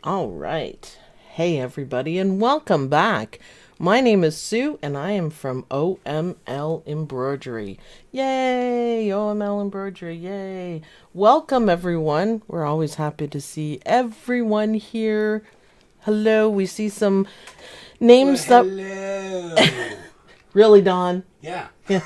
All right. Hey, everybody, and welcome back. My name is Sue, and I am from OML Embroidery. Yay! OML Embroidery, yay! Welcome, everyone. We're always happy to see everyone here. Hello, we see some Well, names that. hello. Really, Don? Yeah. Yeah.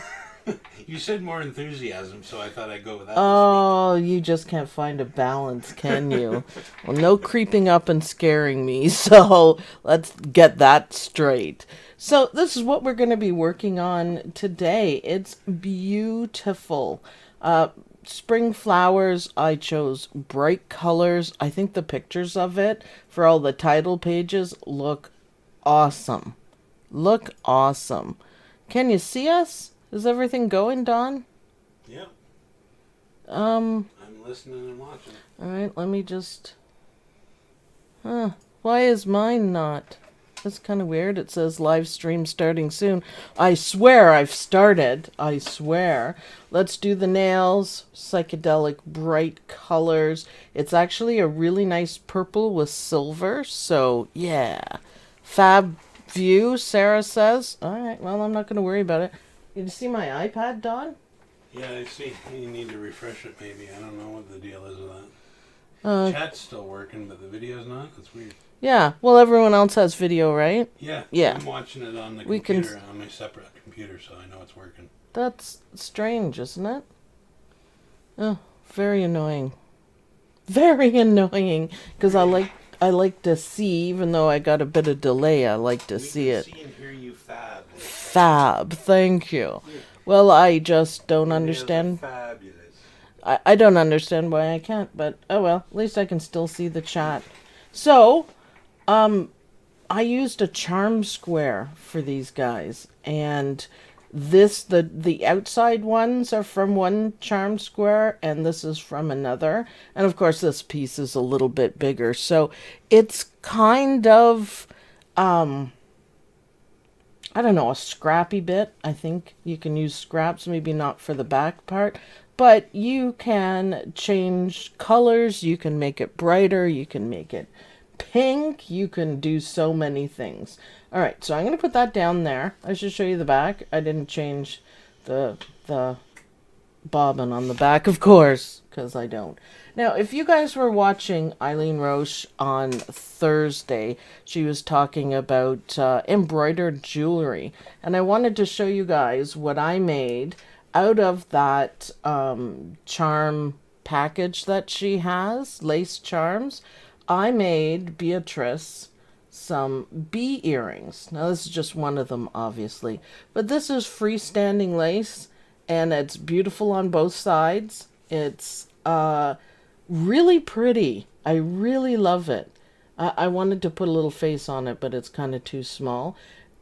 You said more enthusiasm, so I thought I'd go with that Oh, you just can't find a balance, can you? Well, no creeping up and scaring me, so let's get that straight. So, this is what we're going to be working on today. It's beautiful. Uh, Spring flowers, I chose bright colors. I think the pictures of it for all the title pages look awesome. Look awesome. Can you see us? Is everything going, Don? week. Yep. Um, I'm listening and watching. all right, let me just. Huh. Why is mine not? That's kind of weird. It says live stream starting soon. I swear I've started. I swear. Let's do the nails. Psychedelic bright colors. It's actually a really nice purple with silver. So, yeah. Fab view, Sarah says. All right, well, I'm not going to worry about it. Did you see my iPad, Don? Yeah, I see. You need to refresh it, maybe. I don't know what the deal is with that. Uh, Chat's still working, but the video's not. That's weird. yeah. Well, everyone else has video, right? Yeah. Yeah. I'm watching it on the We can. computer, on my separate computer, so I know it's working. That's strange, isn't it? Oh, very annoying. Very annoying. Because I like to see, even though I got a bit of delay, I like to We see can it. see and hear you fab. Fab. Thank you. Well, I just don't Your nails are understand. fabulous. I don't understand why I can't, but oh well. At least I can still see the chat. So, I used a charm square for these guys, and the outside ones are from one charm square, and this is from another. And of course, this piece is a little bit bigger, so it's kind of I don't know, a scrappy bit. I think you can use scraps, maybe not for the back part, but you can change colors, you can make it brighter, you can make it pink, you can do so many things. All right, so I'm going to put that down there. I should show you the back. I didn't change the bobbin on the back, of course, because I don't. Now, if you guys were watching Eileen Roche on Thursday, she was talking about embroidered jewelry, and I wanted to show you guys what I made out of that charm package that she has, lace charms. I made Beatrice some bee earrings. Now, this is just one of them, obviously, but this is freestanding lace, and it's beautiful on both sides. It's really pretty. I really love it. I wanted to put a little face on it, but it's kind of too small.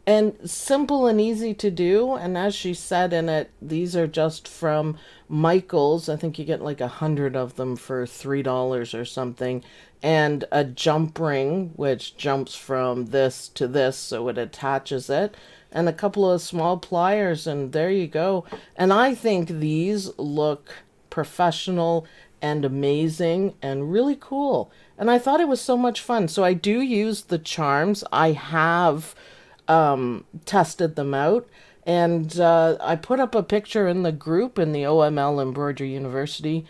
And simple and easy to do. And as she said in it, these are just from Michael's. I think you get like 100 of them for $3 or something. And a jump ring, which jumps from this to this, so it attaches it. And a couple of small pliers, and there you go. And I think these look professional and amazing and really cool. And I thought it was so much fun. So I do use the charms. I have tested them out. And I put up a picture in the group, in the OML Embroidery University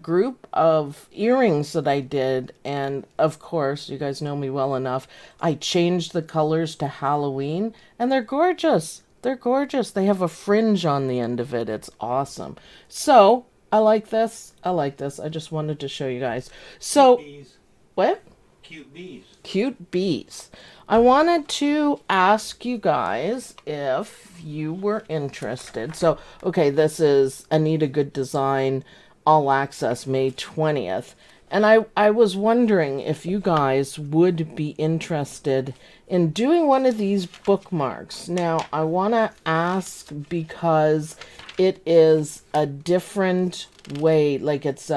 group, of earrings that I did. And of course, you guys know me well enough, I changed the colors to Halloween, and they're gorgeous. They're gorgeous. They have a fringe on the end of it. It's awesome. So, I like this. I like this. I just wanted to show you guys. Cute So, bees. what? Cute bees. Cute bees. I wanted to ask you guys if you were interested. So, okay, this is Anita Good Design All Access May 20th. And I was wondering if you guys would be interested in doing one of these bookmarks. Now, I want to ask because it is a different way. Like it's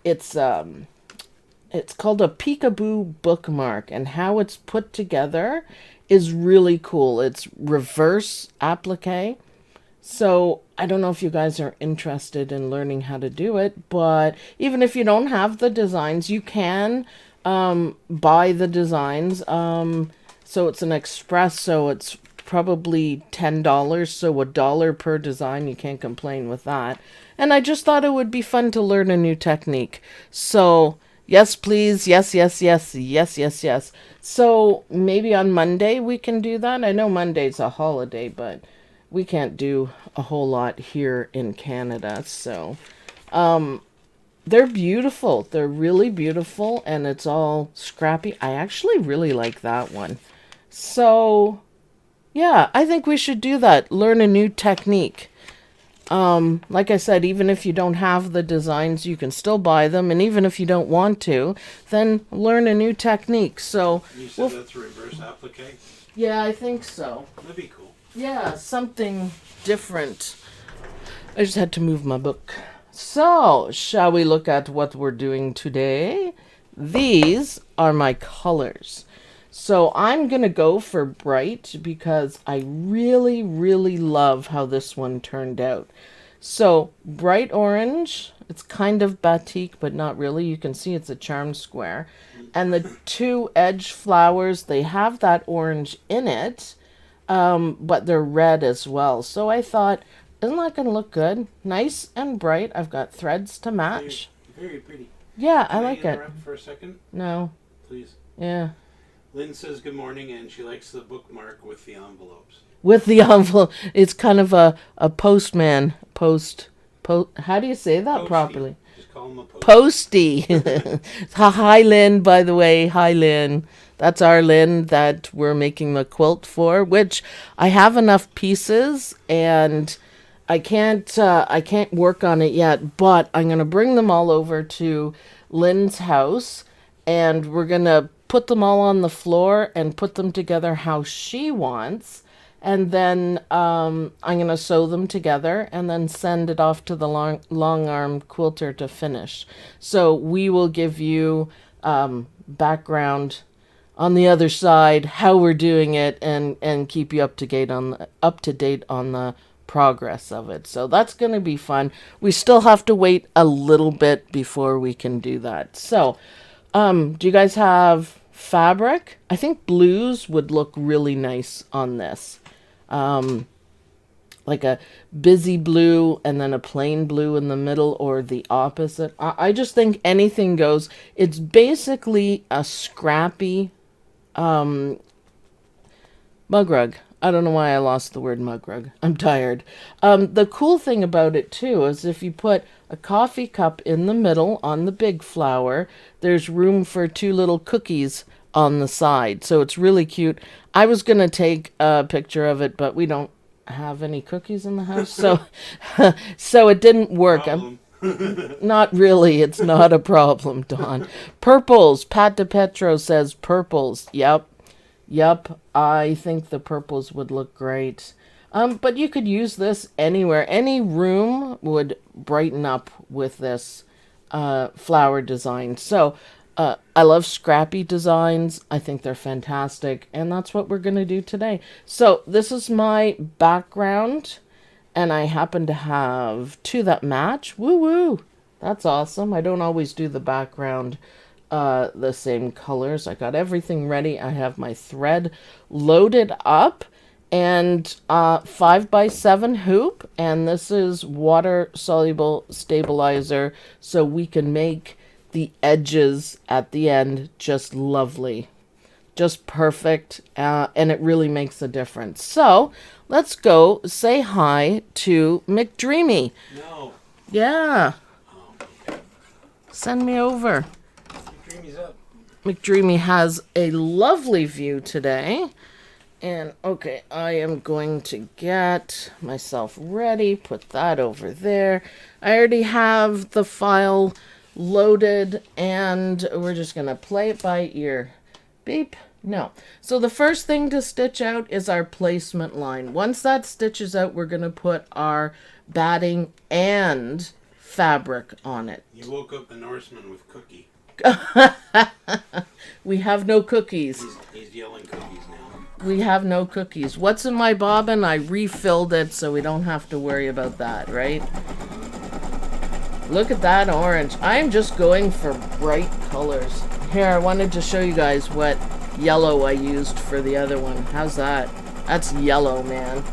it's called a peekaboo bookmark, and how it's put together is really cool. It's reverse applique. So I don't know if you guys are interested in learning how to do it, but even if you don't have the designs, you can buy the designs. So it's an express, so it's probably $10, so $1 per design. You can't complain with that. And I just thought it would be fun to learn a new technique. So yes, please. Yes, yes, yes, yes, yes, yes. So maybe on Monday we can do that. I know Monday's a holiday, but we can't do a whole lot here in Canada. So they're beautiful. They're really beautiful, and it's all scrappy. I actually really like that one. So yeah, I think we should do that. Learn a new technique. Like I said, even if you don't have the designs, you can still buy them. And even if you don't want to, then learn a new technique. So You said that's reverse applique? yeah, I think so. That'd be cool. Yeah, something different. I just had to move my book. So, shall we look at what we're doing today? These are my colors. So I'm going to go for bright because I really, really love how this one turned out. So bright orange, it's kind of batik, but not really. You can see it's a charmed square. And the two edge flowers, they have that orange in it, but they're red as well. So I thought, isn't that going to look good? Nice and bright. I've got threads to match. Very, very pretty. Yeah, I Can like it. interrupt for a second? No. Please. Yeah. Lynn says good morning, and she likes the bookmark with the envelopes. With the envelope, it's kind of a postman post. How do you say that Postie. properly? Just call him a post. Posty. Hi, Lynn, by the way. Hi, Lynn. That's our Lynn that we're making the quilt for, which I have enough pieces, and I can't work on it yet, but I'm going to bring them all over to Lynn's house, and we're going to put them all on the floor and put them together how she wants. And then I'm going to sew them together and then send it off to the long arm quilter to finish. So we will give you background on the other side, how we're doing it, and keep you up to date on the progress of it. So that's going to be fun. We still have to wait a little bit before we can do that. So do you guys have fabric? I think blues would look really nice on this. Like a busy blue and then a plain blue in the middle, or the opposite. I just think anything goes. It's basically a scrappy mug rug. I don't know why I lost the word mug rug. I'm tired. The cool thing about it too is if you put a coffee cup in the middle on the big flower, there's room for two little cookies on the side. So it's really cute. I was going to take a picture of it, but we don't have any cookies in the house. So so it didn't work. Not really. It's not a problem, Dawn. Purples. Pat DePetro says purples. Yep. I think the purples would look great. But you could use this anywhere. Any room would brighten up with this flower design. So I love scrappy designs. I think they're fantastic. And that's what we're going to do today. So this is my background. And I happen to have two that match. Woo woo. That's awesome. I don't always do the background the same colors. I got everything ready. I have my thread loaded up. And 5x7 hoop. And this is water soluble stabilizer. So we can make the edges at the end just lovely, just perfect, and it really makes a difference. So let's go say hi to McDreamy. No. Yeah. Oh, Send me over. McDreamy's up. McDreamy has a lovely view today. And okay, I am going to get myself ready, put that over there. I already have the file loaded, and we're just going to play it by ear. Beep. No. So the first thing to stitch out is our placement line. Once that stitches out, we're going to put our batting and fabric on it. You woke up the Norseman with cookie. We have no cookies. He's yelling cookies now. We have no cookies. What's in my bobbin? I refilled it, so we don't have to worry about that, right? Look at that orange. I am just going for bright colors. Here, I wanted to show you guys what yellow I used for the other one. How's that? That's yellow, man.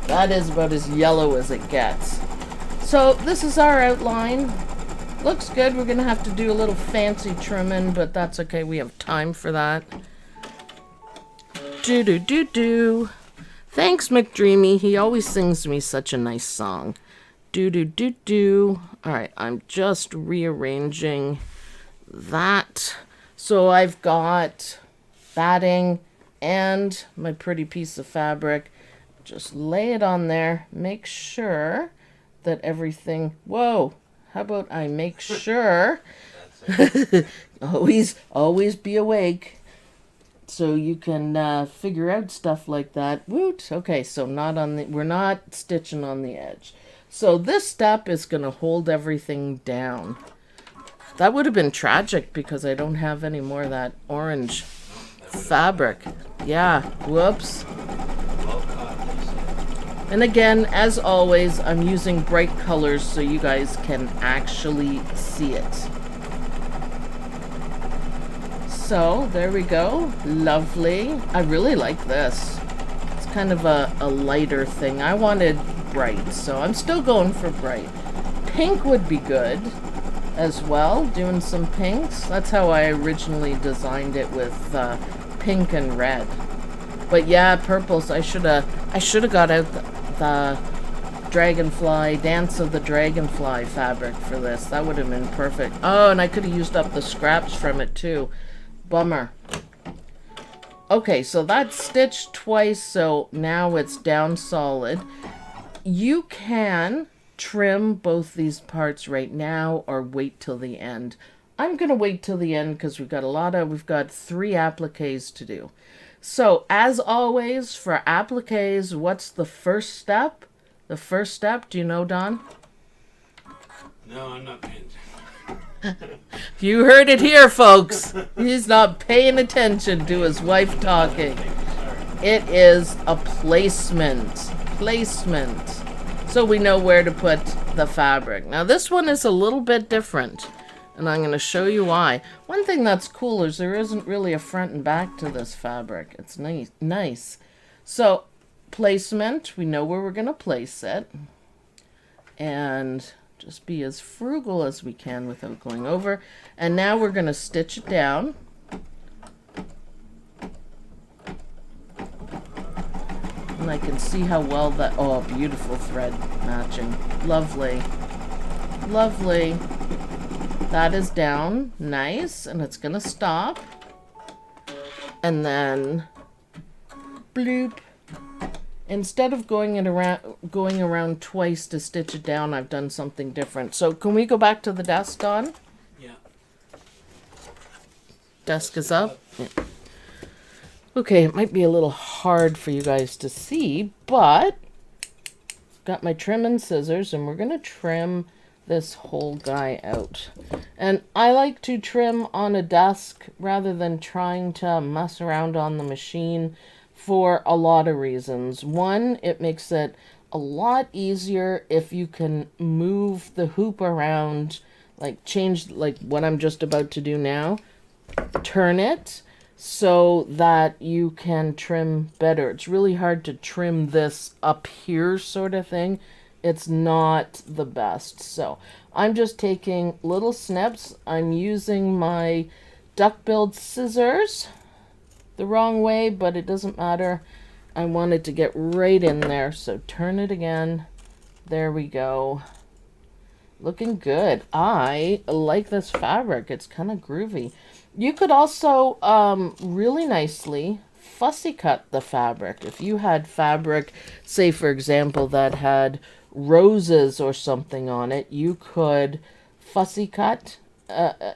That is about as yellow as it gets. So this is our outline. Looks good. We're gonna have to do a little fancy trimming, but that's okay. We have time for that. Do. Thanks, McDreamy. He always sings me such a nice song. Do. All right, I'm just rearranging that. So I've got batting and my pretty piece of fabric. Just lay it on there. Make sure that everything... Whoa! How about I make sure... always be awake. So you can figure out stuff like that. Woot! Okay, so we're not stitching on the edge. So this step is going to hold everything down. That would have been tragic because I don't have any more of that orange fabric. Yeah, whoops. And again, as always, I'm using bright colors so you guys can actually see it. So, there we go. Lovely. I really like this. It's kind of a lighter thing. I wanted bright, so I'm still going for bright. Pink would be good as well, doing some pinks. That's how I originally designed it, with pink and red. But yeah, purples. I should have got out the dragonfly, Dance of the Dragonfly fabric for this. That would have been perfect. Oh, and I could have used up the scraps from it too. Bummer. Okay, so that's stitched twice, so now it's down solid. You can trim both these parts right now or wait till the end. I'm gonna wait till the end because we've got 3 appliques to do. So as always, for appliques, what's the first step? The first step, do you know, Don? No, I'm not paying attention. You heard it here, folks. He's not paying attention to his wife talking. It is a placement. So we know where to put the fabric. Now this one is a little bit different, and I'm going to show you why. One thing that's cool is there isn't really a front and back to this fabric. It's nice. So placement, we know where we're going to place it. And just be as frugal as we can without going over. And now we're going to stitch it down. And I can see how well that... Oh, beautiful thread matching. Lovely. Lovely. That is down. Nice. And it's going to stop. And then... bloop. Instead of going around twice to stitch it down, I've done something different. So can we go back to the desk, Don? Yeah. Desk is up? Yeah. Okay, it might be a little hard for you guys to see, but got my trim and scissors, and we're going to trim this whole guy out. And I like to trim on a desk rather than trying to mess around on the machine for a lot of reasons. One, it makes it a lot easier if you can move the hoop around, like change, like what I'm just about to do now, turn it so that you can trim better. It's really hard to trim this up here sort of thing. It's not the best. So I'm just taking little snips. I'm using my duck-billed scissors the wrong way, but it doesn't matter. I wanted to get right in there, so turn it again. There we go. Looking good. I like this fabric. It's kind of groovy. You could also really nicely fussy cut the fabric. If you had fabric, say for example, that had roses or something on it, you could fussy cut,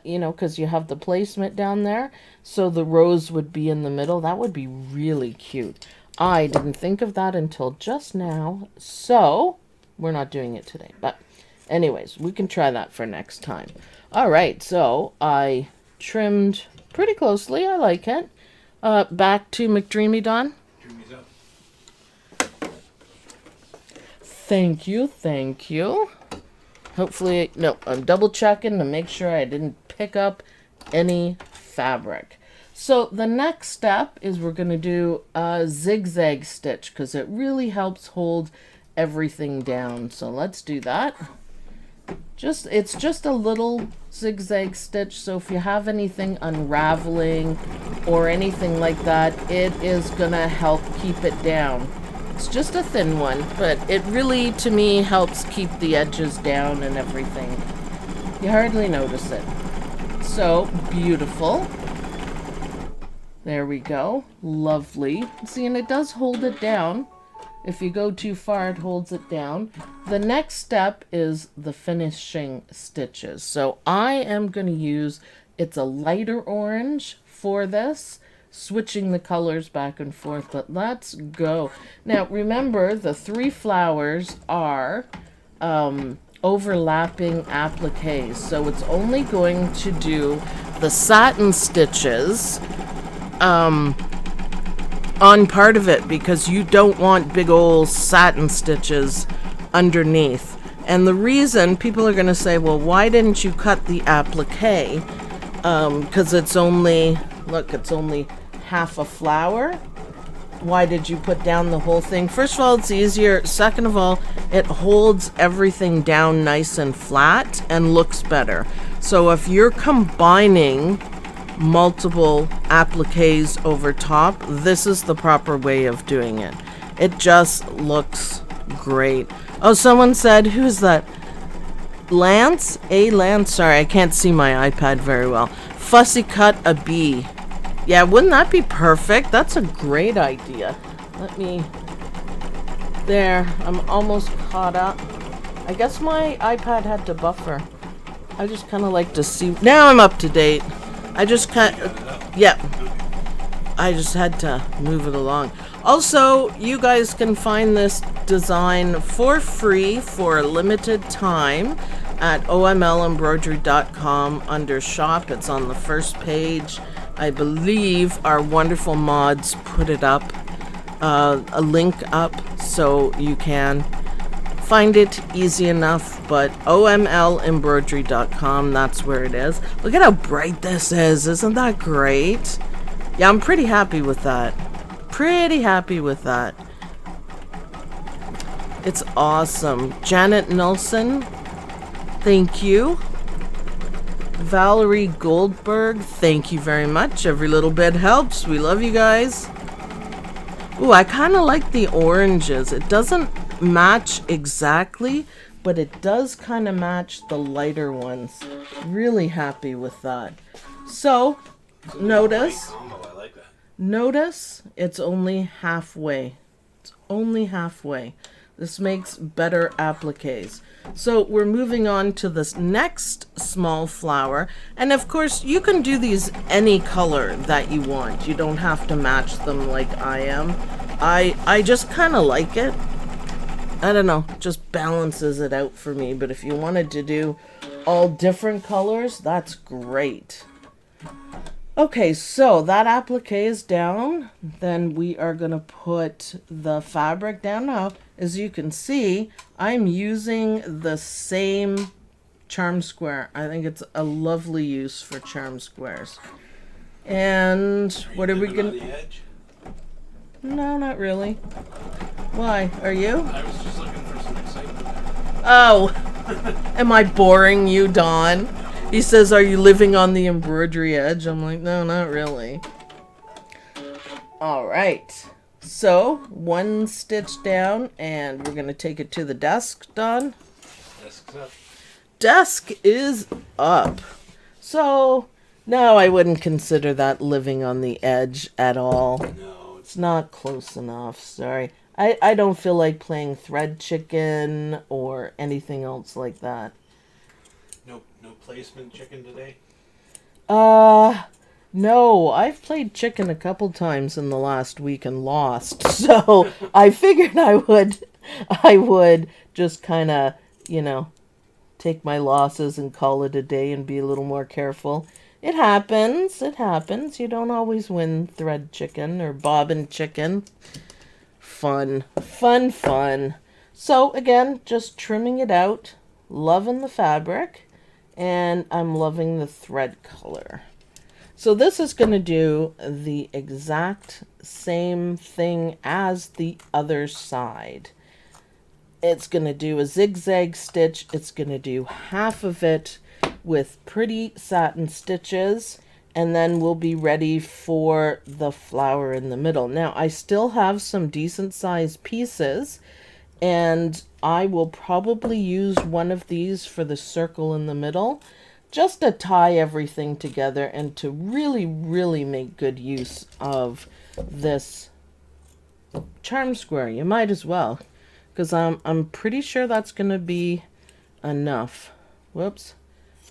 you know, because you have the placement down there, so the rose would be in the middle. That would be really cute. I didn't think of that until just now, so we're not doing it today. But anyways, we can try that for next time. All right, so I trimmed pretty closely. I like it. Back to McDreamy, Don. Dreamy's up. Thank you, thank you. Hopefully, no, I'm double checking to make sure I didn't pick up any fabric. So the next step is we're going to do a zigzag stitch because it really helps hold everything down. So let's do that. It's just a little zigzag stitch, so if you have anything unraveling or anything like that, it is gonna help keep it down. It's just a thin one, but it really, to me, helps keep the edges down and everything. You hardly notice it. So, beautiful. There we go. Lovely. See, and it does hold it down. If you go too far, it holds it down. The next step is the finishing stitches. So I am going to use, it's a lighter orange for this, switching the colors back and forth, but let's go. Now remember, the 3 flowers are overlapping appliques, so it's only going to do the satin stitches on part of it because you don't want big old satin stitches underneath. And the reason people are going to say, well, why didn't you cut the applique? Because it's only, look, it's only half a flower. Why did you put down the whole thing? First of all, it's easier. Second of all, it holds everything down nice and flat and looks better. So if you're combining multiple appliques over top, this is the proper way of doing it. It just looks great. Oh, someone said, who's that? Lance? Lance, sorry, I can't see my iPad very well. Fussy cut a bee. Yeah, wouldn't that be perfect? That's a great idea. Let me, there, I'm almost caught up. I guess my iPad had to buffer. I just kind of like to see, now I'm up to date. I just yeah, I just had to move it along. Also, you guys can find this design for free for a limited time at omlembroidery.com under shop. It's on the first page. I believe our wonderful mods put it up, a link up, so you can find it easy enough, but omlembroidery.com, that's where it is. Look at how bright this is. Isn't that great? Yeah, I'm pretty happy with that. Pretty happy with that. It's awesome. Janet Nelson, thank you. Valerie Goldberg, thank you very much. Every little bit helps. We love you guys. Ooh, I kind of like the oranges. It doesn't match exactly, but it does kind of match the lighter ones. Really happy with that. So notice, I like that. notice it's only halfway. It's only halfway. This makes better appliques. So we're moving on to this next small flower, and of course you can do these any color that you want. You don't have to match them like I am. I just kind of like it. I don't know, just balances it out for me. But if you wanted to do all different colors, that's great. Okay, so that applique is down. Then we are going to put the fabric down. Now, as you can see, I'm using the same charm square. I think it's a lovely use for charm squares. And what are we going to... No, not really. Why? Are you? I was just looking for some excitement there. Oh, am I boring you, Don? He says, are you living on the embroidery edge? I'm like, no, not really. All right. So, one stitch down, and we're going to take it to the desk, Don. Desk's up. Desk is up. So, no, I wouldn't consider that living on the edge at all. No, It's not close enough, sorry. I don't feel like playing thread chicken or anything else like that. no placement chicken today. No, I've played chicken a couple times in the last week and lost. So I figured I would just kind of, take my losses and call it a day and be a little more careful. It happens. It happens. You don't always win thread chicken or bobbin chicken. Fun. Fun, fun. So again, just trimming it out. Loving the fabric. And I'm loving the thread color. So this is going to do the exact same thing as the other side. It's going to do a zigzag stitch. It's going to do half of it with pretty satin stitches, and then we'll be ready for the flower in the middle. Now, I still have some decent sized pieces, and I will probably use one of these for the circle in the middle, just to tie everything together and to really, really make good use of this charm square. You might as well, because I'm pretty sure that's going to be enough. Whoops.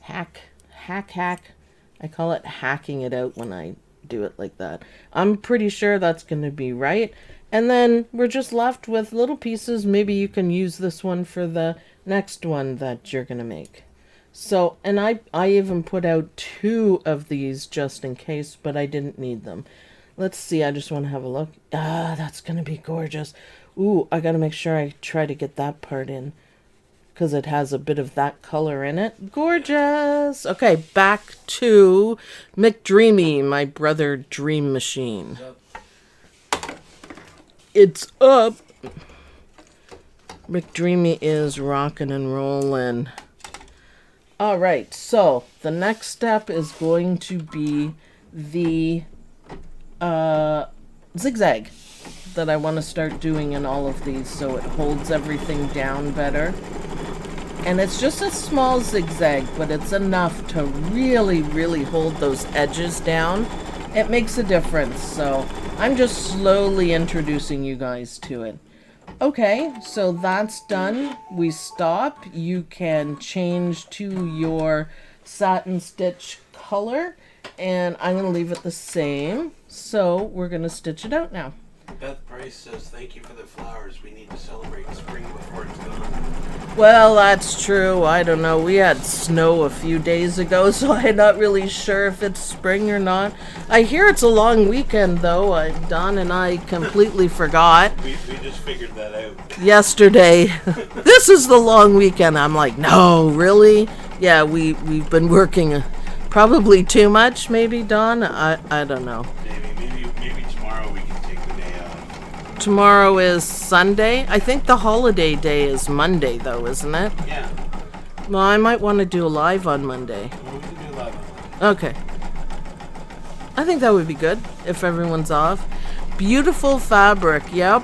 Hack. I call it hacking it out when I do it like that. I'm pretty sure that's going to be right. And then we're just left with little pieces. Maybe you can use this one for the next one that you're going to make. So, and I even put out 2 of these just in case, but I didn't need them. Let's see, I just want to have a look. Ah, that's going to be gorgeous. Ooh, I got to make sure I try to get that part in, because it has a bit of that color in it. Gorgeous! Okay, back to McDreamy, my brother Dream Machine. It's up. McDreamy is rocking and rolling. All right, so the next step is going to be the zigzag that I want to start doing in all of these so it holds everything down better. And it's just a small zigzag, but it's enough to really, really hold those edges down. It makes a difference, so I'm just slowly introducing you guys to it. Okay, so that's done. We stop. You can change to your satin stitch color, and I'm going to leave it the same. So we're going to stitch it out now. Beth Price says, thank you for the flowers. We need to celebrate spring before it's gone. Well, that's true. I don't know. We had snow a few days ago, so I'm not really sure if it's spring or not. I hear it's a long weekend, though. Don and I completely forgot. We just figured that out. Yesterday. This is the long weekend. I'm like, no, really? Yeah, we've been working probably too much, maybe, Don? I don't know. Maybe tomorrow we can take the day off. Tomorrow is Sunday. I think the holiday day is Monday, though, isn't it? Yeah. Well, I might want to do a live on Monday. Well, we can do live on Monday. Okay. I think that would be good if everyone's off. Beautiful fabric, yep.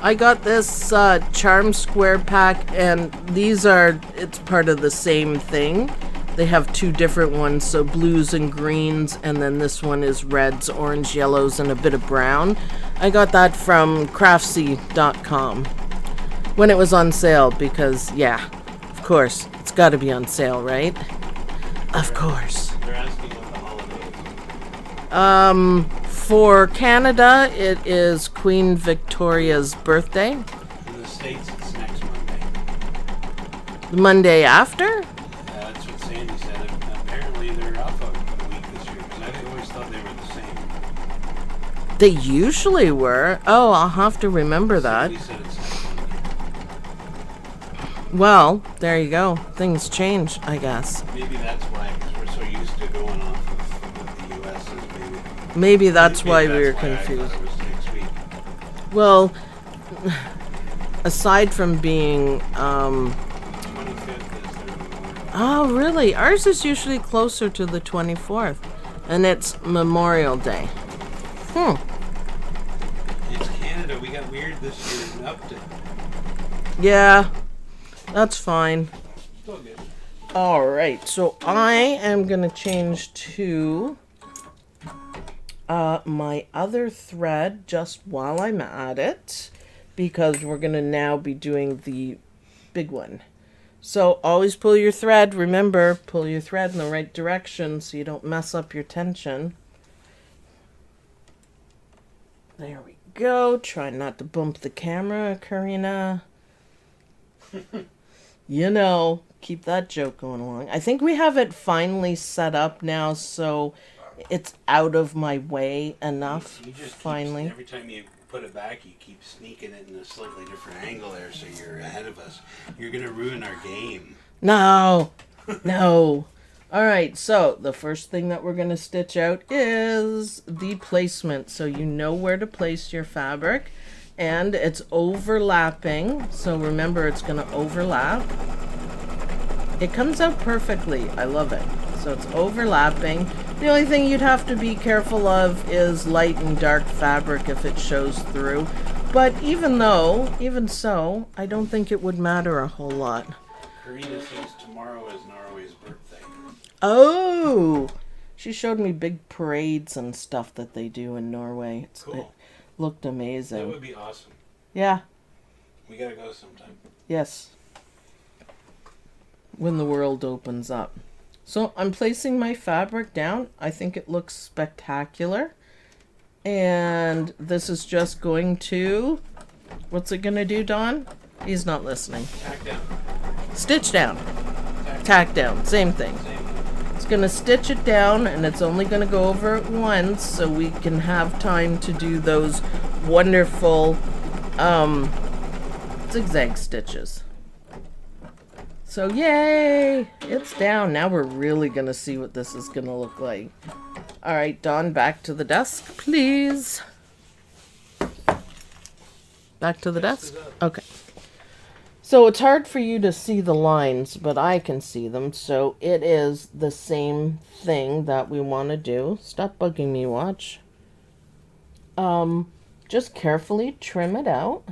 I got this charm square pack, and it's part of the same thing. They have 2 different ones, so blues and greens, and then this one is reds, orange, yellows, and a bit of brown. I got that from craftsy.com when it was on sale, because, yeah, of course, it's got to be on sale, right? Of course. They're asking about the holidays. For Canada, it is Queen Victoria's birthday. In the States, it's next Monday. The Monday after? That's what Sandy said. Apparently, they're off a week this year, because I always thought they were the same. They usually were. Oh, I'll have to remember that. Sandy said it's next Monday. Well, there you go. Things change, I guess. Maybe that's why, because we're so used to going off of what the U.S. is. Maybe that's why we were that's why I confused. thought it was next week. Well, aside from being, 25th is their Memorial. oh, really? Ours is usually closer to the 24th, and it's Memorial Day. It's Canada. We got weird this year and upped it. Yeah, that's fine. It's all good. All right, so I am going to change to my other thread just while I'm at it, because we're going to now be doing the big one. So always pull your thread. Remember, pull your thread in the right direction so you don't mess up your tension. There we go. Try not to bump the camera, Karina. You know, keep that joke going along. I think we have it finally set up now, so it's out of my way enough. You just finally. every time you put it back, you keep sneaking it in a slightly different angle there, so you're ahead of us. You're gonna ruin our game. No, no. All right, so the first thing that we're going to stitch out is the placement. So you know where to place your fabric, and it's overlapping. So remember, it's going to overlap. It comes out perfectly. I love it. So it's overlapping. The only thing you'd have to be careful of is light and dark fabric if it shows through. But even so, I don't think it would matter a whole lot. Karina says tomorrow is Norway's birthday. Oh, she showed me big parades and stuff that they do in Norway. Cool. It looked amazing. That would be awesome. Yeah. We gotta go sometime. Yes. When the world opens up. So I'm placing my fabric down. I think it looks spectacular. And this is just going to, what's it going to do, Don? He's not listening. Tack down. Stitch down. Tack down. Same thing. Same. It's going to stitch it down, and it's only going to go over it once, so we can have time to do those wonderful zigzag stitches. So yay, it's down. Now we're really going to see what this is going to look like. All right, Dawn, back to the desk, please. Back to the desk? Okay. So it's hard for you to see the lines, but I can see them. So it is the same thing that we want to do. Stop bugging me, watch. Just carefully trim it out.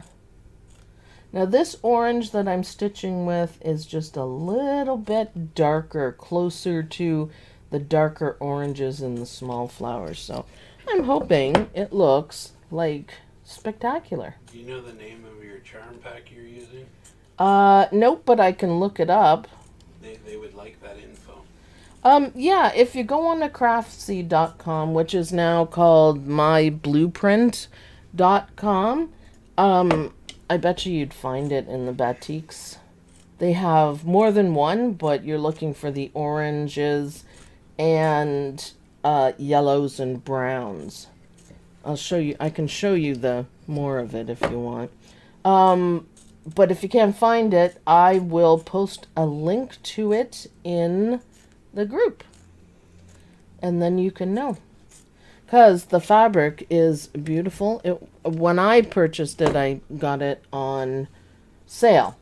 Now this orange that I'm stitching with is just a little bit darker, closer to the darker oranges in the small flowers. So I'm hoping it looks like spectacular. Do you know the name of your charm pack you're using? Nope, but I can look it up. They would like that info. Yeah, if you go on to craftsy.com, which is now called myblueprint.com, I bet you'd find it in the batiks. They have more than one, but you're looking for the oranges and yellows and browns. I'll show you. I can show you the more of it if you want. But if you can't find it, I will post a link to it in the group. And then you can know. Because the fabric is beautiful. When I purchased it, I got it on sale.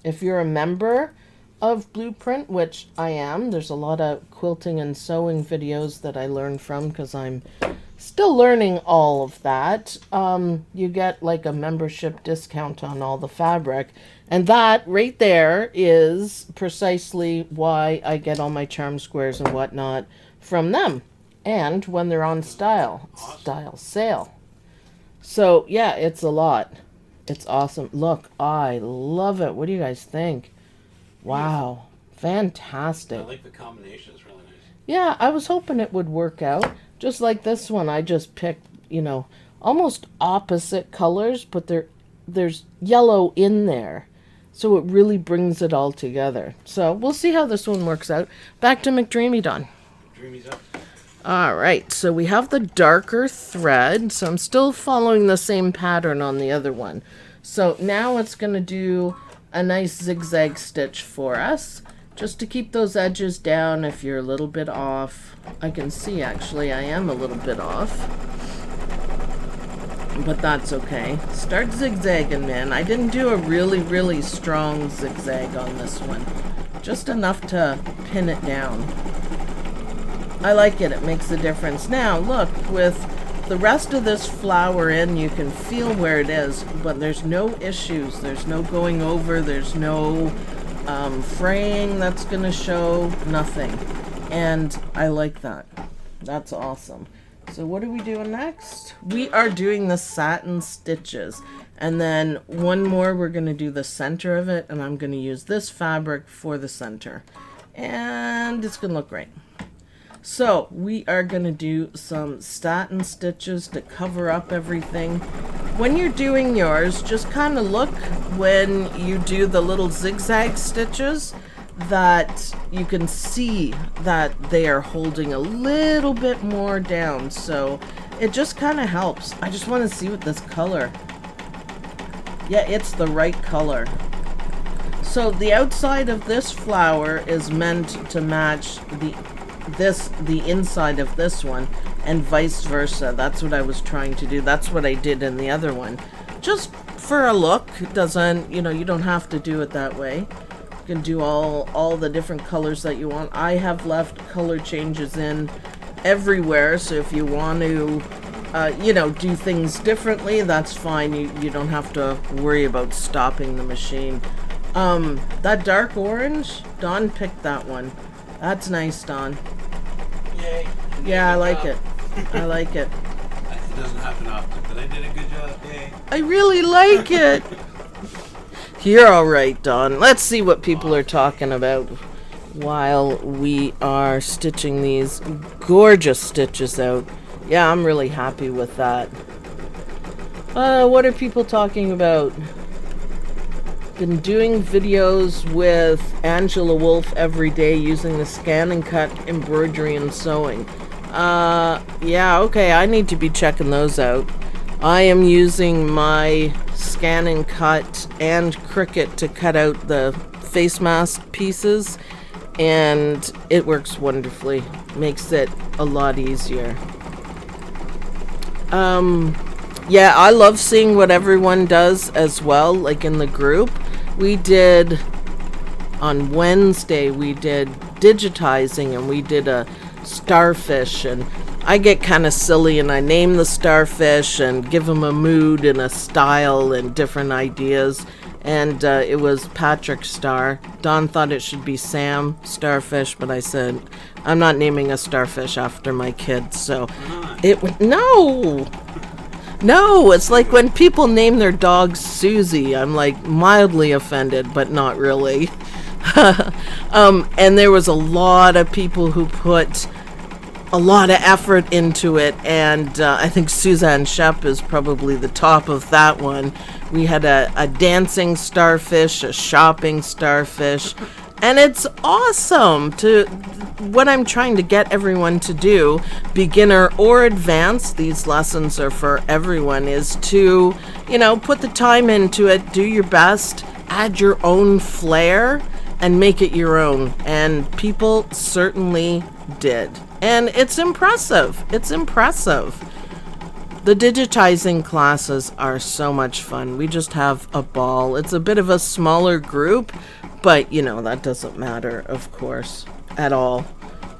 If you're a member of Blueprint, which I am, there's a lot of quilting and sewing videos that I learned from because I'm still learning all of that. You get like a membership discount on all the fabric. And that right there is precisely why I get all my charm squares and whatnot from them. And when they're on style sale. So yeah, it's a lot. It's awesome. Look, I love it. What do you guys think? Wow. Fantastic. I like the combination. It's really nice. Yeah, I was hoping it would work out. Just like this one, I just picked, almost opposite colors, but there's yellow in there. So it really brings it all together. So we'll see how this one works out. Back to McDreamy Dawn. Dreamy's up. All right, so we have the darker thread. So I'm still following the same pattern on the other one. So now it's going to do a nice zigzag stitch for us, just to keep those edges down if you're a little bit off. I can see actually I am a little bit off, but that's okay. Start zigzagging, man. I didn't do a really strong zigzag on this one, just enough to pin it down. I like it. It makes a difference. Now, look, with the rest of this flower in, you can feel where it is, but there's no issues. There's no going over. There's no fraying that's going to show. Nothing. And I like that. That's awesome. So what are we doing next? We are doing the satin stitches. And then one more, we're going to do the center of it, and I'm going to use this fabric for the center. And it's going to look great. So we are going to do some satin stitches to cover up everything. When you're doing yours, just kind of look when you do the little zigzag stitches that you can see that they are holding a little bit more down. So it just kind of helps. I just want to see what this color. Yeah, it's the right color. So the outside of this flower is meant to match the inside of this one, and vice versa. That's what I was trying to do. That's what I did in the other one. Just for a look. It doesn't, you don't have to do it that way. You can do all the different colors that you want. I have left color changes in everywhere, so if you want to do things differently, that's fine. You don't have to worry about stopping the machine. That dark orange, Dawn picked that one. That's nice, Dawn. Yay. Yeah, I like it. I like it. It doesn't happen often, but I did a good job. Yay. I really like it. You're all right, Dawn. Let's see what people are talking about while we are stitching these gorgeous stitches out. Yeah, I'm really happy with that. What are people talking about? Been doing videos with Angela Wolf every day using the scan and cut embroidery and sewing. Yeah, okay, I need to be checking those out. I am using my scan and cut and Cricut to cut out the face mask pieces, and it works wonderfully. Makes it a lot easier. Yeah, I love seeing what everyone does as well, like in the group. On Wednesday, we did digitizing, and we did a starfish, and I get kind of silly and I name the starfish and give them a mood and a style and different ideas. And it was Patrick Star. Dawn thought it should be Sam Starfish, but I said, I'm not naming a starfish after my kids. So no, it's like when people name their dog Susie. I'm like mildly offended, but not really. And there was a lot of people who put a lot of effort into it, and I think Suzanne Shep is probably the top of that one. We had a dancing starfish, a shopping starfish, and it's awesome. What I'm trying to get everyone to do, beginner or advanced, these lessons are for everyone, is to, put the time into it, do your best, add your own flair, and make it your own. And people certainly did. And it's impressive. It's impressive. The digitizing classes are so much fun. We just have a ball. It's a bit of a smaller group, but that doesn't matter, of course, at all.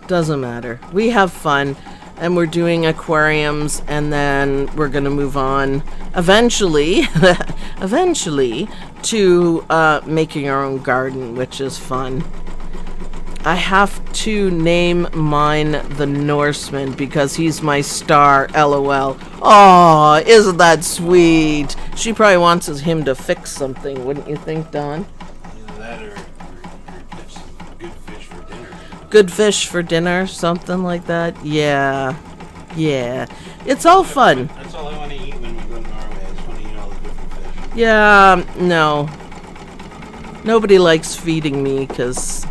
Doesn't matter. We have fun, and we're doing aquariums, and then we're going to move on eventually to making our own garden, which is fun. I have to name mine the Norseman because he's my star, LOL. Aw, isn't that sweet? She probably wants him to fix something, wouldn't you think, Dawn? Either that or get some good fish for dinner. Good fish for dinner, something like that? Yeah. It's all fun. That's all I want to eat when we go to Norway. I just want to eat all the different fish. Yeah, no. Nobody likes feeding me because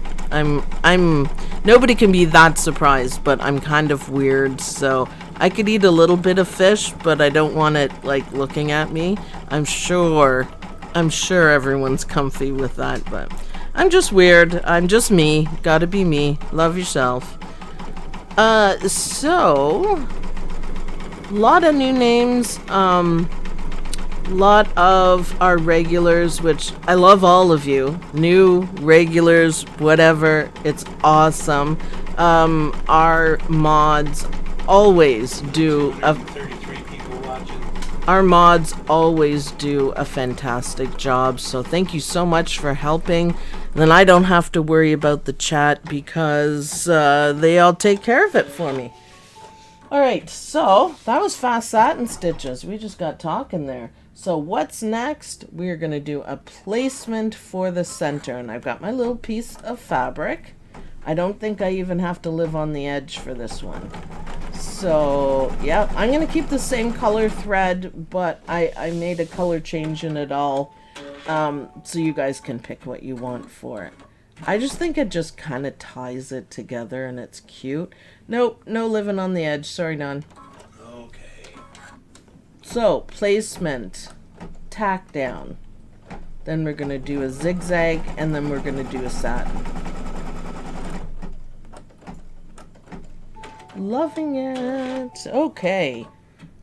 nobody can be that surprised, but I'm kind of weird, so I could eat a little bit of fish, but I don't want it looking at me. I'm sure everyone's comfy with that, but I'm just weird. I'm just me. Gotta be me. Love yourself. So lot of new names, lot of our regulars, which I love all of you, new regulars, whatever, it's awesome. Our mods always do 33 people watching. Our mods always do a fantastic job, so thank you so much for helping. Then I don't have to worry about the chat because they all take care of it for me. Alright, so that was fast satin stitches. We just got talking there. So what's next? We're going to do a placement for the center, and I've got my little piece of fabric. I don't think I even have to live on the edge for this one. So, yeah, I'm going to keep the same color thread, but I made a color change in it all, so you guys can pick what you want for it. I just think it just kind of ties it together, and it's cute. Nope, no living on the edge. Sorry, Don. Okay. So, placement, tack down. then we're going to do a zigzag, and then we're going to do a satin. Loving it. Okay.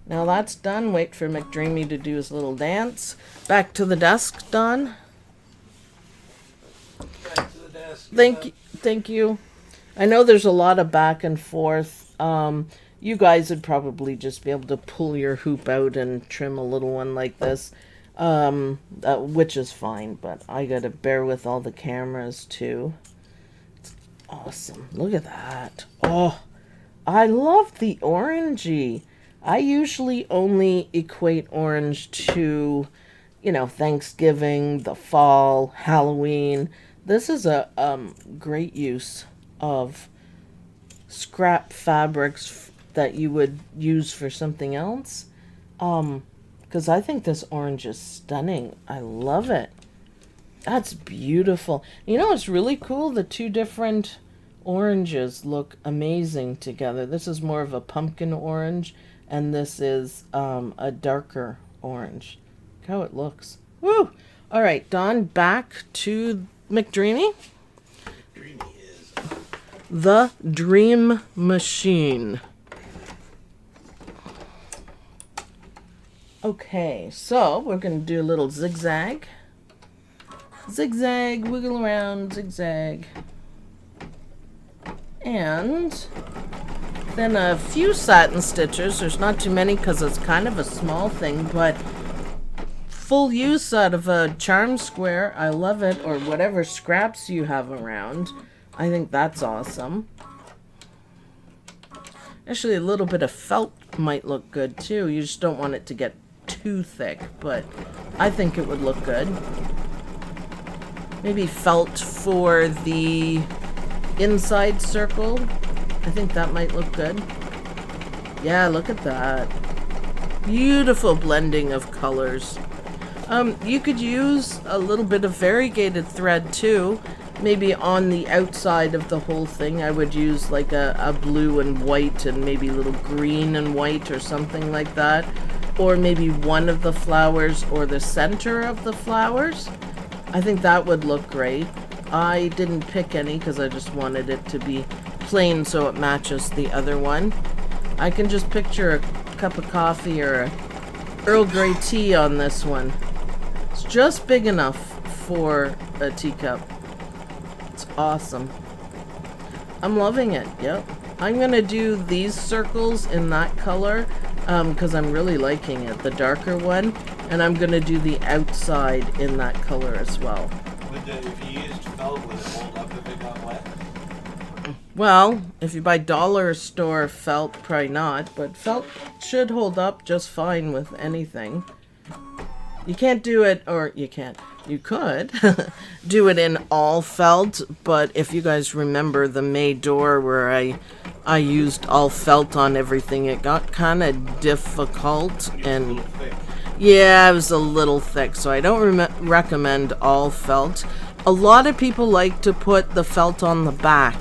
Now that's done. Wait for McDreamy to do his little dance. Back to the desk, Don. Back to the desk. Thank you. I know there's a lot of back and forth. You guys would probably just be able to pull your hoop out and trim a little one like this, which is fine, but I gotta bear with all the cameras too. It's awesome. Look at that. Oh, I love the orangey. I usually only equate orange to, you know, Thanksgiving, the fall, Halloween. This is a great use of scrap fabrics that you would use for something else. Because I think this orange is stunning. I love it. That's beautiful. You know, it's really cool. The two different oranges look amazing together. This is more of a pumpkin orange, and this is a darker orange. Look how it looks. Woo! All right, Don, back to McDreamy. McDreamy is The Dream Machine. Okay, so we're going to do a little zigzag. Zigzag, wiggle around, zigzag. And then a few satin stitches. There's not too many because it's kind of a small thing, but full use out of a charm square. I love it. Or whatever scraps you have around. I think that's awesome. Actually, a little bit of felt might look good too. You just don't want it to get too thick, but I think it would look good. Maybe felt for the inside circle. I think that might look good. Yeah, look at that. Beautiful blending of colors. You could use a little bit of variegated thread too. Maybe on the outside of the whole thing, I would use like a blue and white and maybe a little green and white or something like that. Or maybe one of the flowers or the center of the flowers. I think that would look great. I didn't pick any because I just wanted it to be plain so it matches the other one. I can just picture a cup of coffee or a Earl Grey tea on this one. It's just big enough for a teacup. It's awesome. I'm loving it. Yep. I'm going to do these circles in that color because I'm really liking it, the darker one. And I'm going to do the outside in that color as well. If you used felt, would it hold up if it got wet? Well, if you buy dollar store felt, probably not. But felt should hold up just fine with anything. You can't do it, or you can't. You could do it in all felt, but if you guys remember the May door where I used all felt on everything, it got kind of difficult and yeah, it was a little thick, so I don't recommend all felt. A lot of people like to put the felt on the back,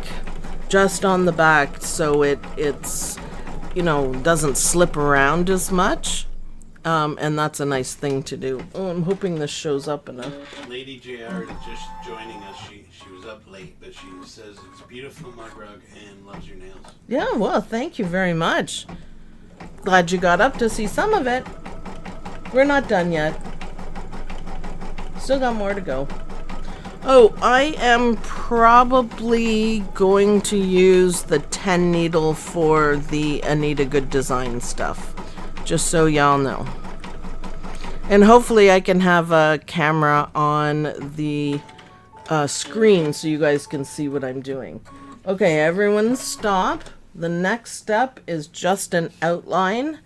just on the back, so it's you know, doesn't slip around as much. And that's a nice thing to do. Oh, I'm hoping this shows up in a... Lady JR is just joining us. She was up late, but she says it's a beautiful mug rug and loves your nails. Yeah, well, thank you very much. Glad you got up to see some of it. We're not done yet. Still got more to go. Oh, I am probably going to use the 10 needle for the Anita Good Design stuff. Just so y'all know. And hopefully I can have a camera on the screen so you guys can see what I'm doing. Okay, everyone stop. The next step is just an outline.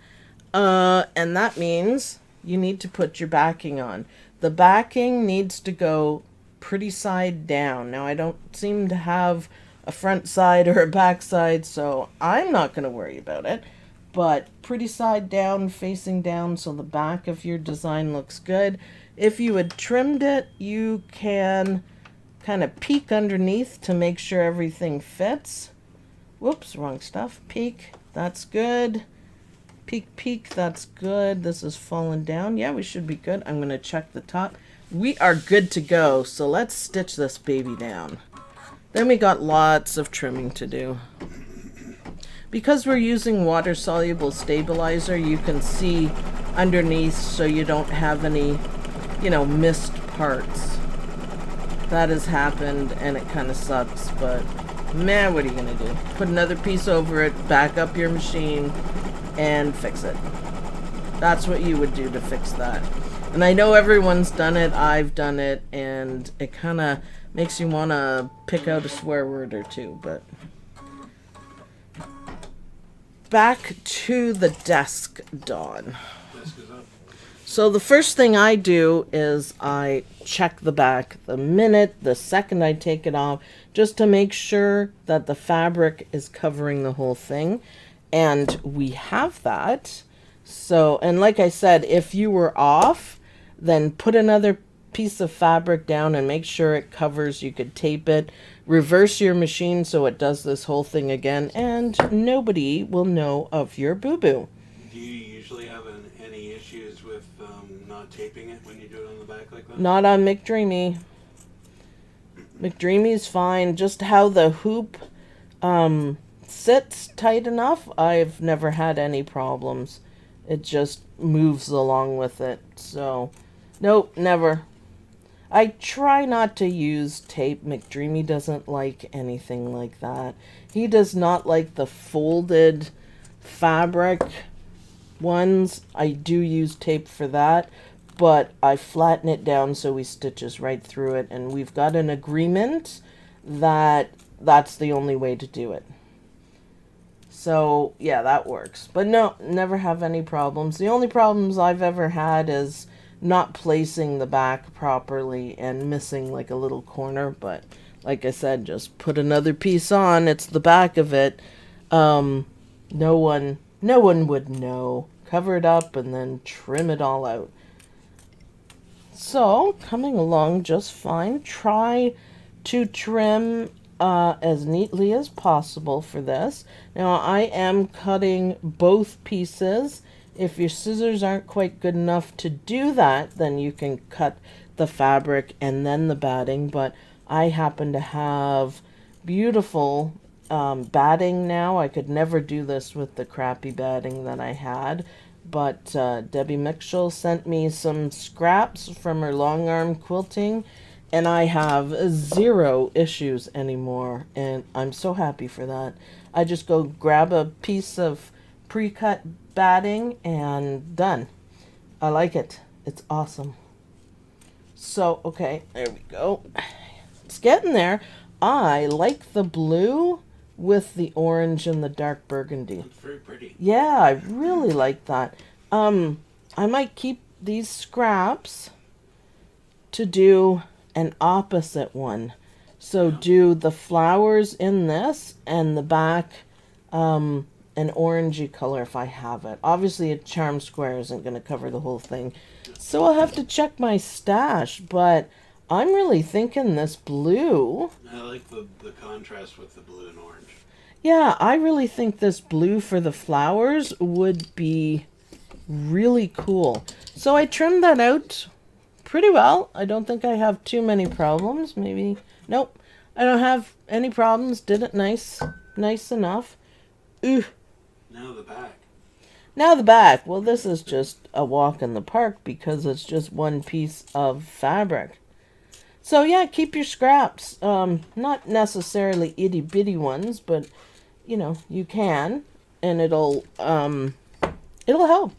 And that means you need to put your backing on. The backing needs to go pretty side down. Now I don't seem to have a front side or a back side, so I'm not going to worry about it. But pretty side down, facing down, so the back of your design looks good. If you had trimmed it, you can kind of peek underneath to make sure everything fits. Whoops, wrong stuff. Peek, that's good. Peek, peek, that's good. This is falling down. Yeah, we should be good. I'm going to check the top. we are good to go. So let's stitch this baby down. Then we got lots of trimming to do. Because we're using water-soluble stabilizer, you can see underneath so you don't have any, missed parts. That has happened and it kind of sucks, but man, what are you going to do? Put another piece over it, back up your machine, and fix it. That's what you would do to fix that. And I know everyone's done it, I've done it, and it kind of makes you want to pick out a swear word or two, but... Back to the desk, Dawn. Desk is up. So the first thing I do is I check the back the second I take it off, just to make sure that the fabric is covering the whole thing. And we have that. So, and like I said, if you were off, then put another piece of fabric down and make sure it covers. You could tape it, reverse your machine so it does this whole thing again, and nobody will know of your boo-boo. Do you usually have any issues with not taping it when you do it on the back like that? Not on McDreamy. McDreamy's fine. Just how the hoop sits tight enough, I've never had any problems. It just moves along with it. So, nope, never. I try not to use tape. McDreamy doesn't like anything like that. He does not like the folded fabric ones. I do use tape for that, but I flatten it down so he stitches right through it, and we've got an agreement that that's the only way to do it. So, yeah, that works. But no, never have any problems. The only problems I've ever had is not placing the back properly and missing like a little corner, but like I said, just put another piece on. It's the back of it. No one would know. Cover it up and then trim it all out. So, coming along just fine. Try to trim as neatly as possible for this. Now, I am cutting both pieces. If your scissors aren't quite good enough to do that, then you can cut the fabric and then the batting. But I happen to have beautiful batting now. I could never do this with the crappy batting that I had. But Debbie Mitchell sent me some scraps from her long arm quilting, and I have 0 issues anymore. And I'm so happy for that. I just go grab a piece of pre-cut batting and done. I like it. It's awesome. So, okay, there we go. It's getting there. I like the blue with the orange and the dark burgundy. It's very pretty. Yeah, I really like that. I might keep these scraps to do an opposite one. So do the flowers in this and the back an orangey color if I have it. Obviously a charm square isn't going to cover the whole thing, so I'll have to check my stash, but I'm really thinking this blue. I like the contrast with the blue and orange. Yeah, I really think this blue for the flowers would be really cool. So I trimmed that out pretty well. I don't think I have too many problems. Maybe, nope, I don't have any problems. Did it nice enough. Ooh. Now the back. Now the back. Well, this is just a walk in the park because it's just one piece of fabric. So yeah, keep your scraps. Not necessarily itty bitty ones, but you can, and it'll help.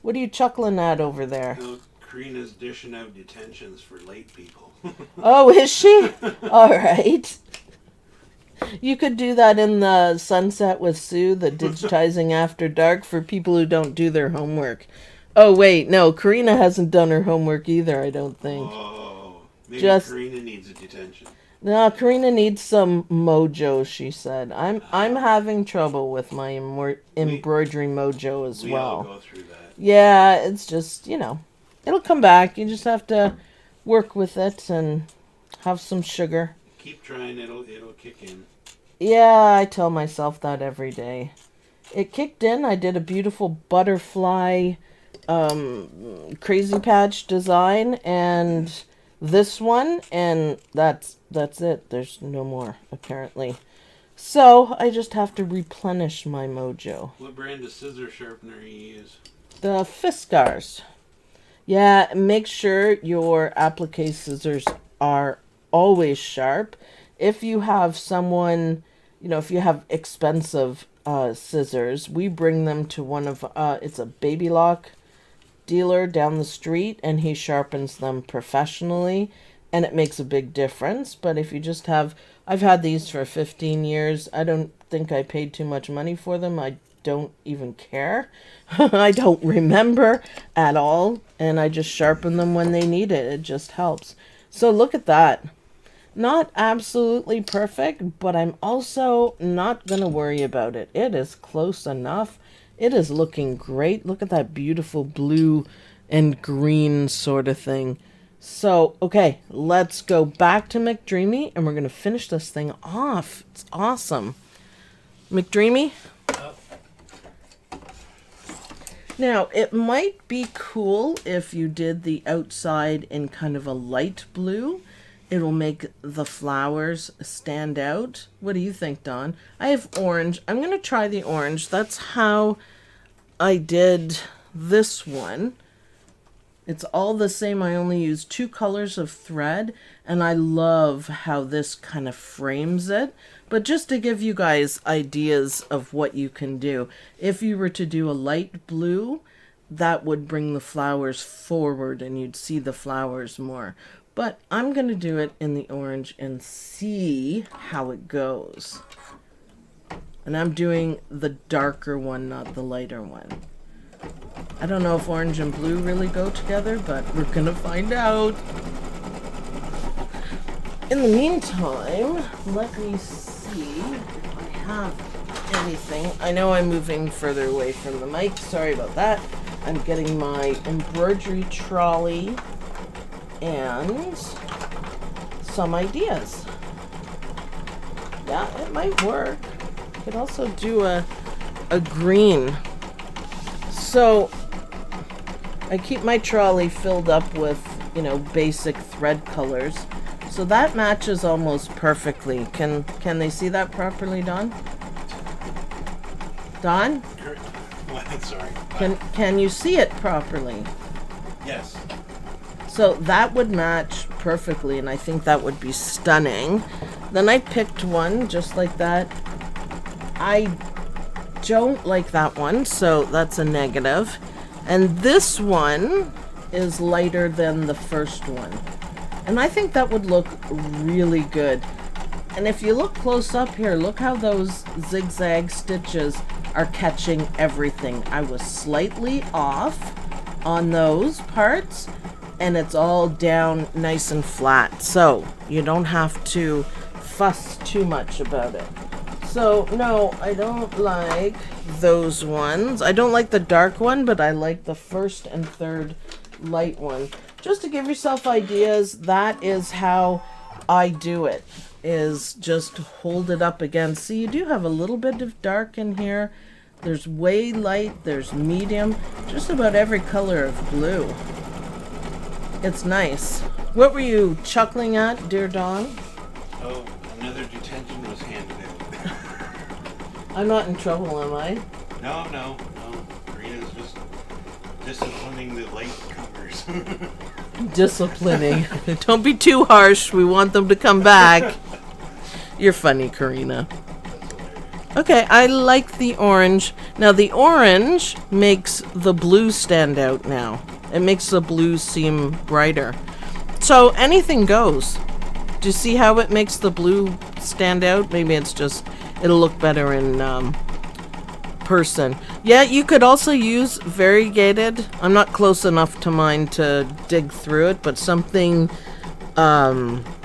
What are you chuckling at over there? No, Karina's dishing out detentions for late people. Oh, is she? All right. You could do that in the Sunset with Sue, the digitizing after dark for people who don't do their homework. Oh, wait, no, Karina hasn't done her homework either, I don't think. Oh, maybe Karina needs a detention. No, Karina needs some mojo, she said. I'm having trouble with my embroidery mojo as well. We all go through that. Yeah, it's just, it'll come back. You just have to work with it and have some sugar. Keep trying, it'll kick in. Yeah, I tell myself that every day. It kicked in. I did a beautiful butterfly Crazy Patch design and this one, and that's it. There's no more apparently. So I just have to replenish my mojo. What brand of scissor sharpener you use? The Fiskars. Yeah, make sure your applique scissors are always sharp. If you have someone, if you have expensive scissors, we bring them to one of, it's a Baby Lock dealer down the street, and he sharpens them professionally, and it makes a big difference. But if you just have, I've had these for 15 years. I don't think I paid too much money for them. I don't even care. I don't remember at all, and I just sharpen them when they need it. It just helps. So look at that. Not absolutely perfect, but I'm also not going to worry about it. It is close enough. It is looking great. Look at that beautiful blue and green sort of thing. So, okay, let's go back to McDreamy, and we're going to finish this thing off. It's awesome. McDreamy? Now, it might be cool if you did the outside in kind of a light blue. It'll make the flowers stand out. What do you think, Dawn? I have orange. I'm going to try the orange. That's how I did this one. It's all the same. I only use 2 colors of thread, and I love how this kind of frames it. But just to give you guys ideas of what you can do, if you were to do a light blue, that would bring the flowers forward and you'd see the flowers more. But I'm going to do it in the orange and see how it goes. And I'm doing the darker one, not the lighter one. I don't know if orange and blue really go together, but we're going to find out. In the meantime, let me see if I have anything. I know I'm moving further away from the mic. Sorry about that. I'm getting my embroidery trolley and some ideas. Yeah, it might work. Could also do a green. So I keep my trolley filled up with, basic thread colors. So that matches almost perfectly. Can they see that properly, Dawn? Dawn? Sorry. Can you see it properly? Yes. So that would match perfectly, and I think that would be stunning. Then I picked one just like that. I don't like that one, so that's a negative. And this one is lighter than the first one. And I think that would look really good. And if you look close up here, look how those zigzag stitches are catching everything. I was slightly off on those parts, and it's all down nice and flat. So you don't have to fuss too much about it. So no, I don't like those ones. I don't like the dark one, but I like the first and third light one. Just to give yourself ideas, that is how I do it, is just hold it up against. See, you do have a little bit of dark in here. There's way light, there's medium, just about every color of blue. It's nice. What were you chuckling at, dear Dawn? Oh, another detention was handed in. I'm not in trouble, am I? No. Karina's just disciplining the latecomers. Disciplining. Don't be too harsh. We want them to come back. You're funny, Karina. Okay, I like the orange. Now, the orange makes the blue stand out now. It makes the blue seem brighter. So anything goes. Do you see how it makes the blue stand out? Maybe it's just, it'll look better in person. Yeah, you could also use variegated. I'm not close enough to mine to dig through it, but something,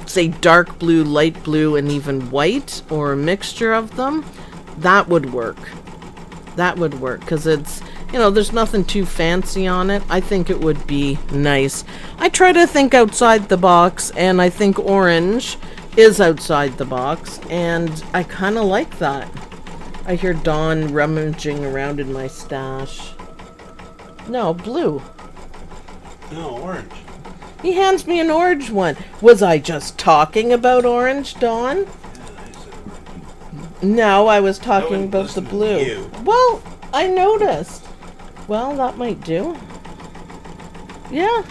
say dark blue, light blue, and even white, or a mixture of them, that would work. That would work, because it's, there's nothing too fancy on it. I think it would be nice. I try to think outside the box, and I think orange is outside the box, and I kind of like that. I hear Dawn rummaging around in my stash. No, blue. No, orange. He hands me an orange one. Was I just talking about orange, Dawn? Yeah, I said orange. No, I was talking wouldn't about the listen to blue. you. Well, I noticed. Well, that might do. Yeah.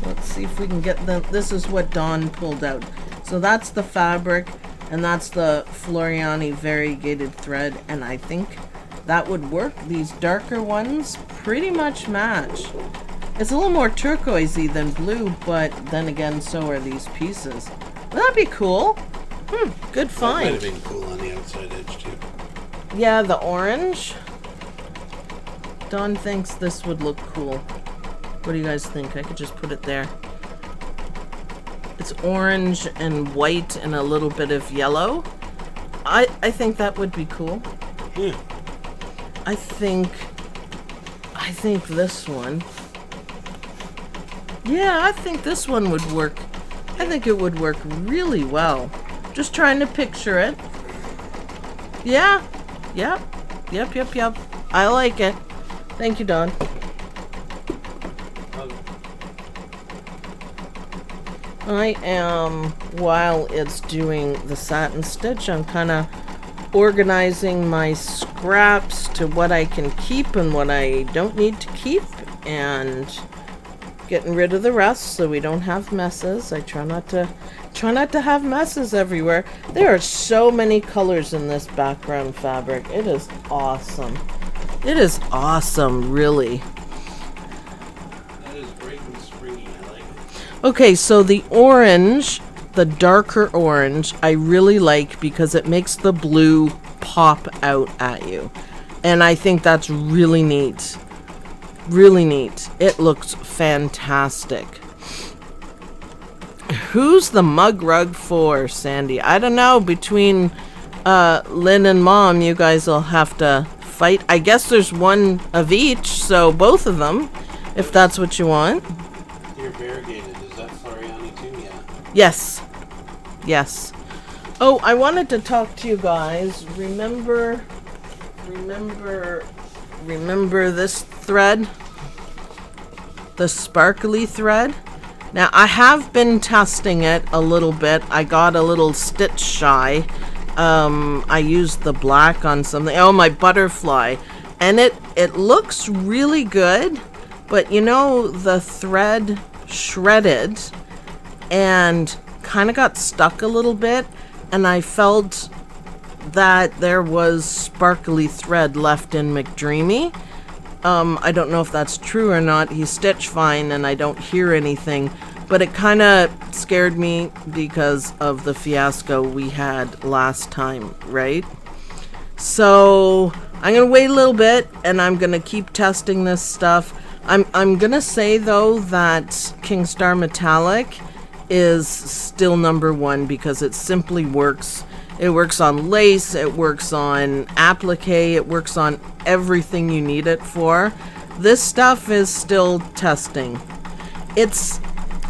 Let's see if we can get them. This is what Dawn pulled out. So that's the fabric, and that's the Floriani variegated thread, and I think that would work. These darker ones pretty much match. It's a little more turquoisey than blue, but then again, so are these pieces. Would that be cool? Good That might find. have been cool on the outside edge too. Yeah, the orange. Dawn thinks this would look cool. What do you guys think? I could just put it there. It's orange and white and a little bit of yellow. I think that would be cool. Yeah. I think this one. Yeah, I think this one would work. I think it would work really well. Just trying to picture it. Yeah. Yep. Yep. I like it. Thank you, Dawn. I am, while it's doing the satin stitch, I'm kind of organizing my scraps to what I can keep and what I don't need to keep, and getting rid of the rest so we don't have messes. I try not to have messes everywhere. There are so many colors in this background fabric. It is awesome. It is awesome, really. That is great and springy. I like it. Okay, so the orange, the darker orange, I really like because it makes the blue pop out at you. And I think that's really neat. Really neat. It looks fantastic. Who's the mug rug for, Sandy? I don't know. Between Lynn and Mom, you guys will have to fight. I guess there's one of each, so both of them, if that's what you want. You're variegated. Is that Floriani too? Yeah. Yes. Oh, I wanted to talk to you guys. Remember this thread? The sparkly thread? Now, I have been testing it a little bit. I got a little stitch shy. I used the black on something. Oh, my butterfly. And it looks really good. But, you know, the thread shredded and kind of got stuck a little bit. And I felt that there was sparkly thread left in McDreamy. I don't know if that's true or not. He stitched fine and I don't hear anything, but it kind of scared me because of the fiasco we had last time, right? So I'm gonna wait a little bit and I'm gonna keep testing this stuff. I'm gonna say though that King Star Metallic is still number one because it simply works. It works on lace, it works on applique, it works on everything you need it for. This stuff is still testing. It's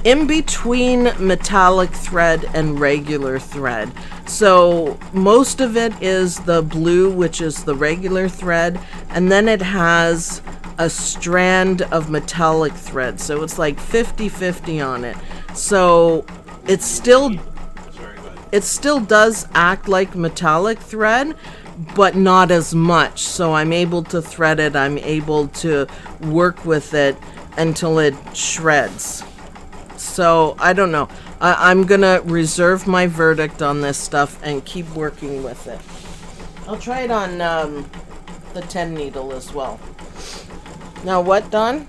in between metallic thread and regular thread. So most of it is the blue, which is the regular thread, and then it has a strand of metallic thread. So it's like 50-50 on it. So it's still... It still does act like metallic thread, but not as much. So I'm able to thread it. I'm able to work with it until it shreds. So I don't know. I'm going to reserve my verdict on this stuff and keep working with it. I'll try it on the 10 needle as well. Now what, Don?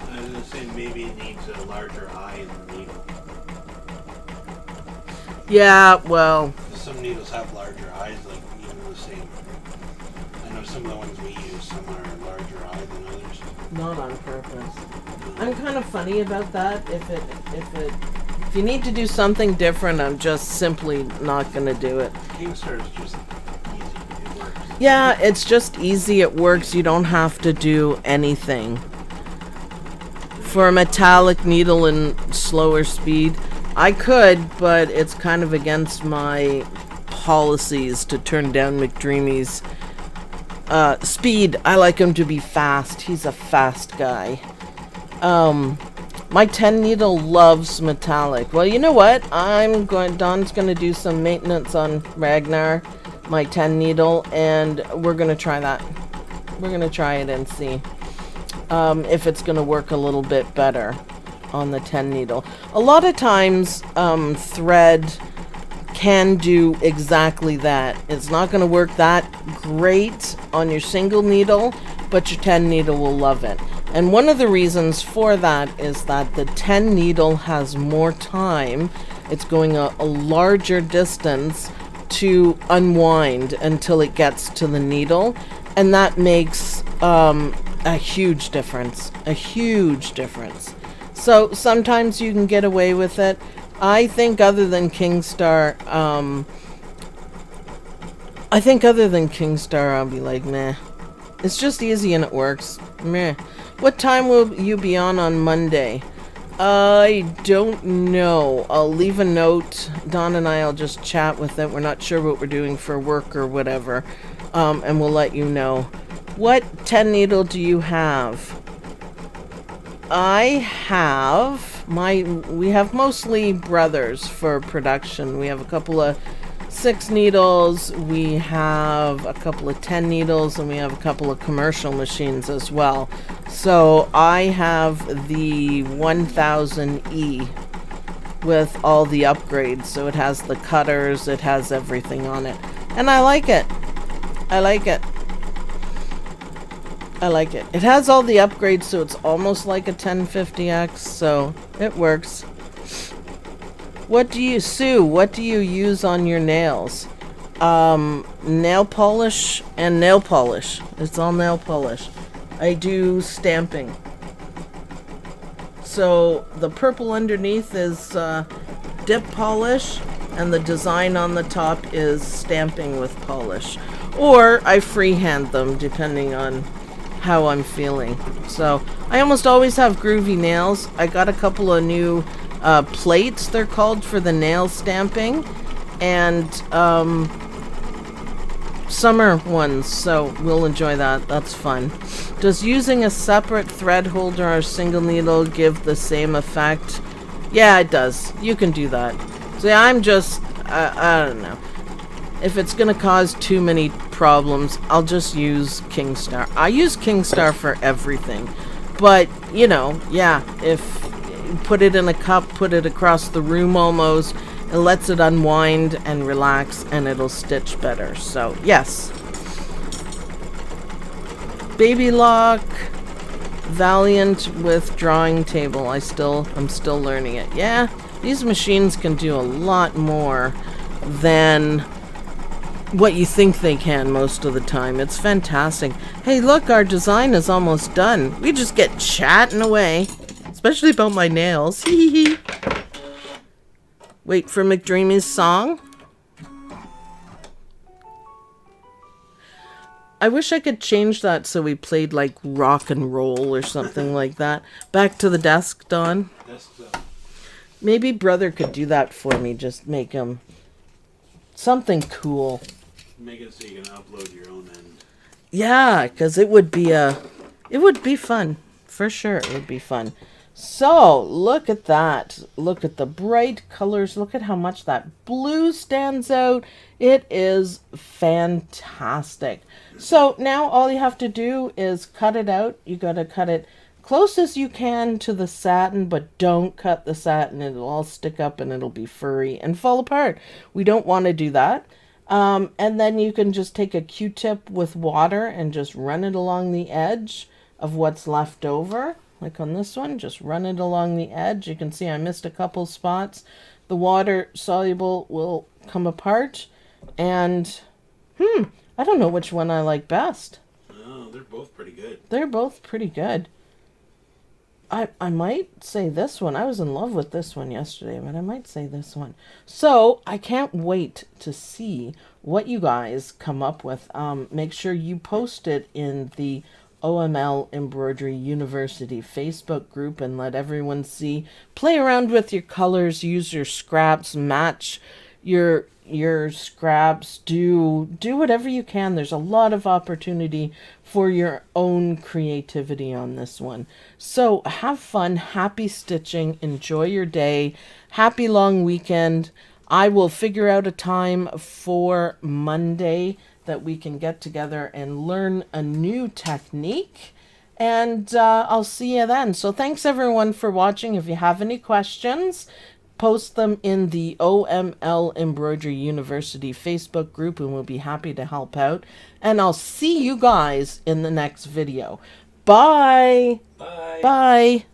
I was going to say maybe it needs a larger eye in the needle. Yeah, well... Some needles have larger eyes, like even the same. I know some of the ones we use, some are larger eye than others. Not on purpose. I'm kind of funny about that. If you need to do something different, I'm just simply not gonna do it. Kingstar is just easy. It works. Yeah, it's just easy. It works. You don't have to do anything. For a metallic needle and slower speed, I could, but it's kind of against my policies to turn down McDreamy's Speed. I like him to be fast. He's a fast guy. My 10 needle loves metallic. Well, you know what? Don's going to do some maintenance on Ragnar, my 10 needle, and we're going to try that. We're going to try it and see if it's going to work a little bit better on the 10 needle. A lot of times, thread can do exactly that. It's not going to work that great on your single needle, but your 10 needle will love it. And one of the reasons for that is that the 10 needle has more time. It's going a larger distance to unwind until it gets to the needle. And that makes a huge difference. A huge difference. So sometimes you can get away with it. I think other than Kingstar, I'll be like, meh. It's just easy and it works. Meh. What time will you be on Monday? I don't know. I'll leave a note. Don and I'll just chat with it. We're not sure what we're doing for work or whatever. And we'll let you know. What 10 needle do you have? We have mostly brothers for production. We have a couple of 6 needles, we have a couple of 10 needles, and we have a couple of commercial machines as well. So I have the 1000E with all the upgrades. So it has the cutters, it has everything on it. And I like it. I like it. I like it. It has all the upgrades, so it's almost like a 1050X, so it works. What do you use on your nails? Nail polish and nail polish. It's all nail polish. I do stamping. So the purple underneath is dip polish, and the design on the top is stamping with polish. Or I freehand them, depending on how I'm feeling. So I almost always have groovy nails. I got a couple of new plates, they're called, for the nail stamping, and summer ones, so we'll enjoy that. That's fun. Does using a separate thread holder or single needle give the same effect? Yeah, it does. You can do that. See, I'm just I don't know. If it's gonna cause too many problems, I'll just use Kingstar. I use Kingstar for everything. But, you know, yeah, if you put it in a cup, put it across the room almost, it lets it unwind and relax, and it'll stitch better. So, yes. Baby Lock, Valiant with drawing table. I'm still learning it. Yeah, these machines can do a lot more than what you think they can most of the time. It's fantastic. Hey, look, our design is almost done. We just get chatting away, especially about my nails. Wait for McDreamy's song. I wish I could change that so we played like rock and roll or something like that. Back to the desk, Don. Maybe brother could do that for me. Just make him something cool. Make it so you can upload your own end. Yeah, because it would be fun. For sure, it would be fun. So, look at that. Look at the bright colors. Look at how much that blue stands out. It is fantastic. So, now all you have to do is cut it out. You got to cut it close as you can to the satin, but don't cut the satin. It'll all stick up and it'll be furry and fall apart. We don't want to do that. And then you can just take a Q-tip with water and just run it along the edge of what's left over. Like on this one, just run it along the edge. You can see I missed a couple spots. The water soluble will come apart. And, I don't know which one I like best. Oh, they're both pretty good. They're both pretty good. I might say this one. I was in love with this one yesterday, but I might say this one. So, I can't wait to see what you guys come up with. Make sure you post it in the OML Embroidery University Facebook group and let everyone see. Play around with your colors, use your scraps, match your scraps. Do whatever you can. There's a lot of opportunity for your own creativity on this one. So have fun, happy stitching, enjoy your day, happy long weekend. I will figure out a time for Monday that we can get together and learn a new technique. And I'll see you then. So thanks everyone for watching. If you have any questions, post them in the OML Embroidery University Facebook group and we'll be happy to help out. And I'll see you guys in the next video. Bye. Bye. Bye.